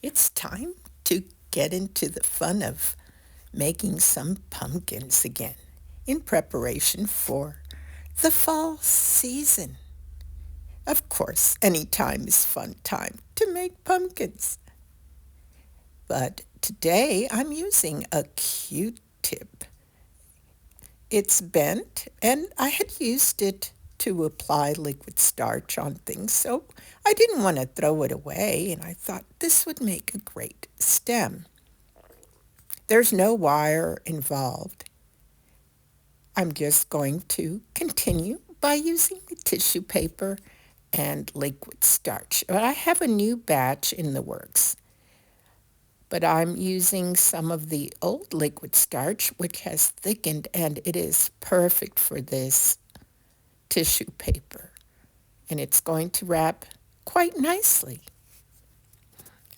It's time to get into the fun of making some pumpkins again in preparation for the fall season. Of course, any time is fun time to make pumpkins. But today I'm using a Q-tip. It's bent and I had used it to apply liquid starch on things, so I didn't want to throw it away and I thought this would make a great stem. There's no wire involved. I'm just going to continue by using the tissue paper and liquid starch. But I have a new batch in the works. But I'm using some of the old liquid starch, which has thickened, and it is perfect for this tissue paper. And it's going to wrap quite nicely.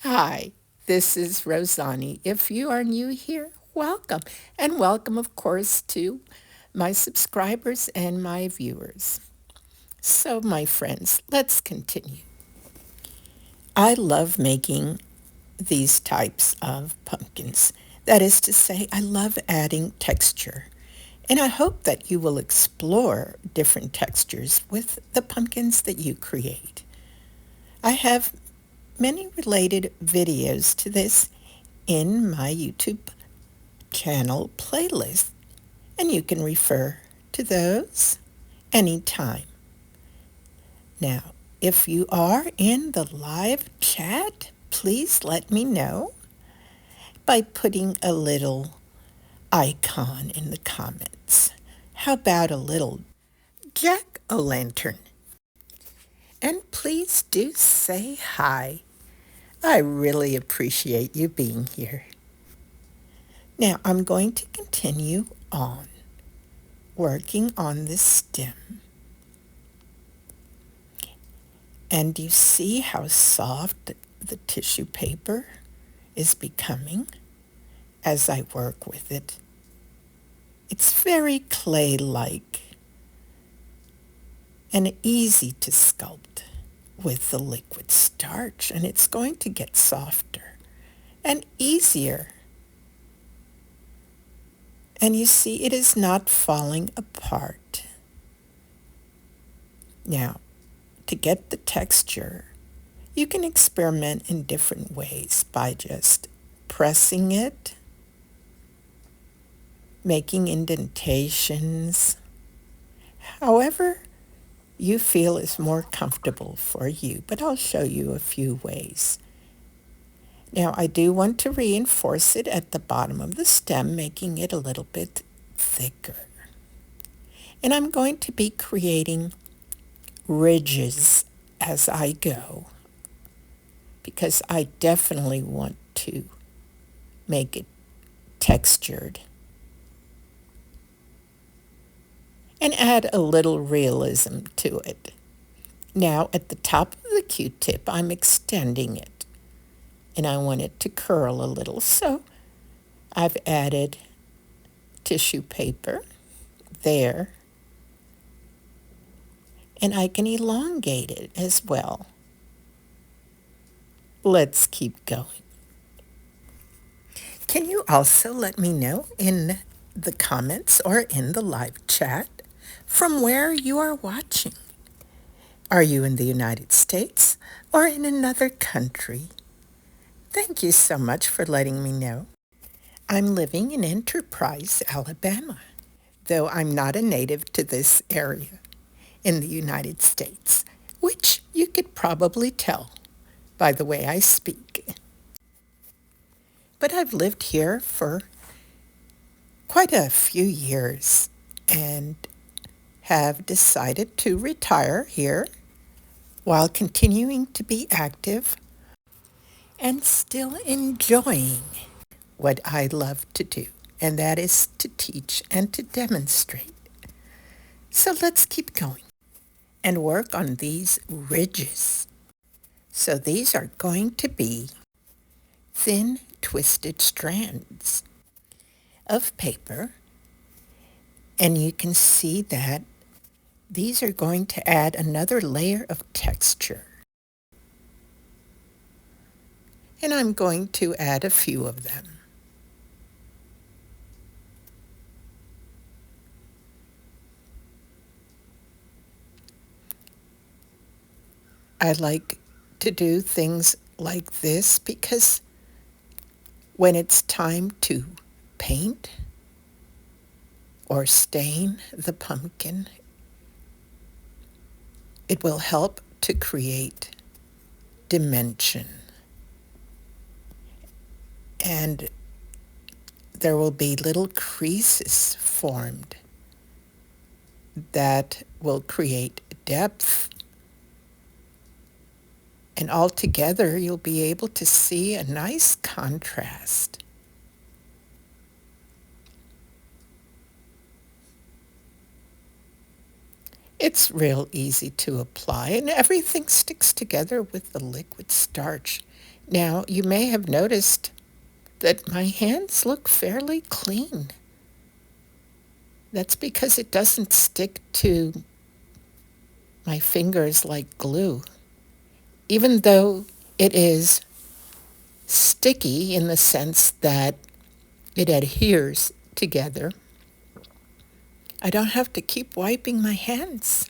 Hi, this is Rozani. If you are new here, welcome. And welcome, of course, to my subscribers and my viewers. So, my friends, let's continue. I love making these types of pumpkins. That is to say, I love adding texture. And I hope that you will explore different textures with the pumpkins that you create. I have many related videos to this in my YouTube channel playlist, and you can refer to those anytime. Now, if you are in the live chat, please let me know by putting a little icon in the comments. How about a little jack-o'-lantern? And please do say hi. I really appreciate you being here. Now I'm going to continue on working on this stem. And you see how soft the tissue paper is becoming as I work with it. It's very clay-like and easy to sculpt with the liquid starch, and it's going to get softer and easier. And you see, it is not falling apart. Now, to get the texture, you can experiment in different ways by just pressing it, making indentations, however you feel is more comfortable for you, but I'll show you a few ways. Now I do want to reinforce it at the bottom of the stem, making it a little bit thicker. And I'm going to be creating ridges as I go, because I definitely want to make it textured and add a little realism to it. Now at the top of the Q-tip, I'm extending it, and I want it to curl a little, so I've added tissue paper there, and I can elongate it as well. Let's keep going. Can you also let me know in the comments or in the live chat from where you are watching? Are you in the United States or in another country? Thank you so much for letting me know. I'm living in Enterprise, Alabama, though I'm not a native to this area in the United States, which you could probably tell by the way I speak. But I've lived here for quite a few years and have decided to retire here while continuing to be active and still enjoying what I love to do, and that is to teach and to demonstrate. So let's keep going and work on these ridges. So these are going to be thin, twisted strands of paper, and you can see that these are going to add another layer of texture. and I'm going to add a few of them. I like to do things like this because when it's time to paint or stain the pumpkin, it will help to create dimension. And there will be little creases formed that will create depth. And altogether, you'll be able to see a nice contrast. It's real easy to apply, and everything sticks together with the liquid starch. Now, you may have noticed that my hands look fairly clean. That's because it doesn't stick to my fingers like glue. Even though it is sticky in the sense that it adheres together, I don't have to keep wiping my hands.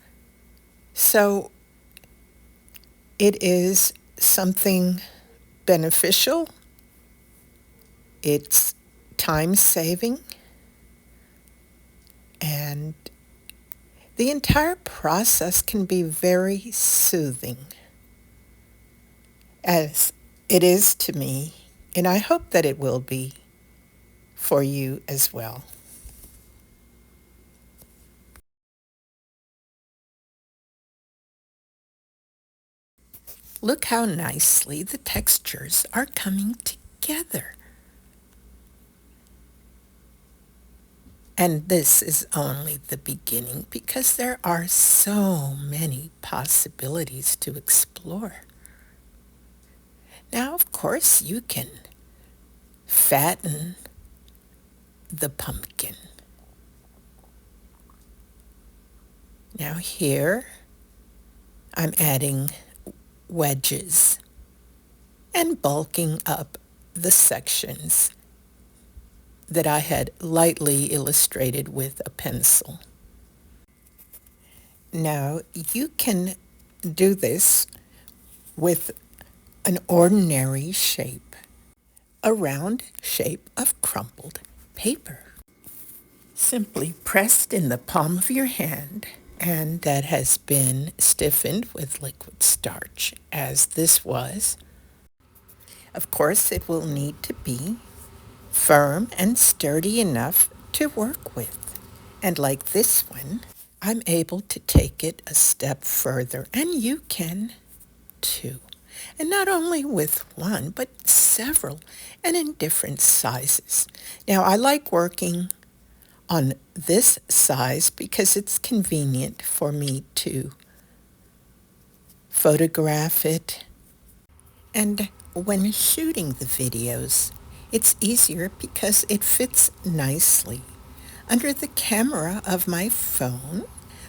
So it is something beneficial. It's time-saving, and the entire process can be very soothing, as it is to me, and I hope that it will be for you as well. Look how nicely the textures are coming together. And this is only the beginning because there are so many possibilities to explore. Now, of course, you can fatten the pumpkin. Now here, I'm adding wedges and bulking up the sections that I had lightly illustrated with a pencil. Now you can do this with an ordinary shape, a round shape of crumpled paper, simply pressed in the palm of your hand, and that has been stiffened with liquid starch, as this was. Of course, it will need to be firm and sturdy enough to work with. And like this one, I'm able to take it a step further, and you can too. And not only with one, but several, and in different sizes. Now, I like working on this size because it's convenient for me to photograph it. And when shooting the videos, it's easier because it fits nicely under the camera of my phone,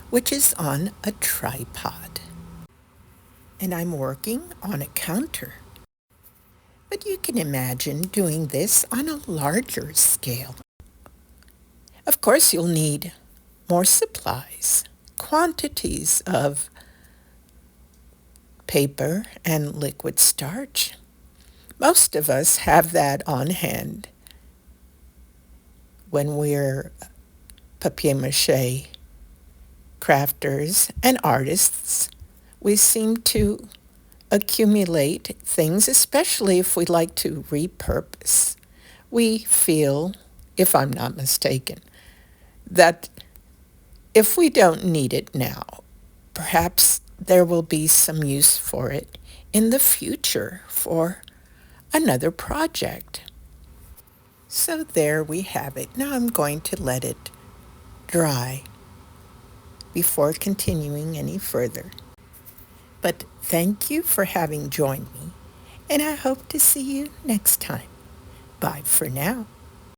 which is on a tripod. And I'm working on a counter. But you can imagine doing this on a larger scale. Of course, you'll need more supplies, quantities of paper and liquid starch. Most of us have that on hand when we're papier mâché crafters and artists. We seem to accumulate things, especially if we like to repurpose. We feel, if I'm not mistaken, that if we don't need it now, perhaps there will be some use for it in the future for another project. So there we have it. Now I'm going to let it dry before continuing any further. But thank you for having joined me, and I hope to see you next time. Bye for now.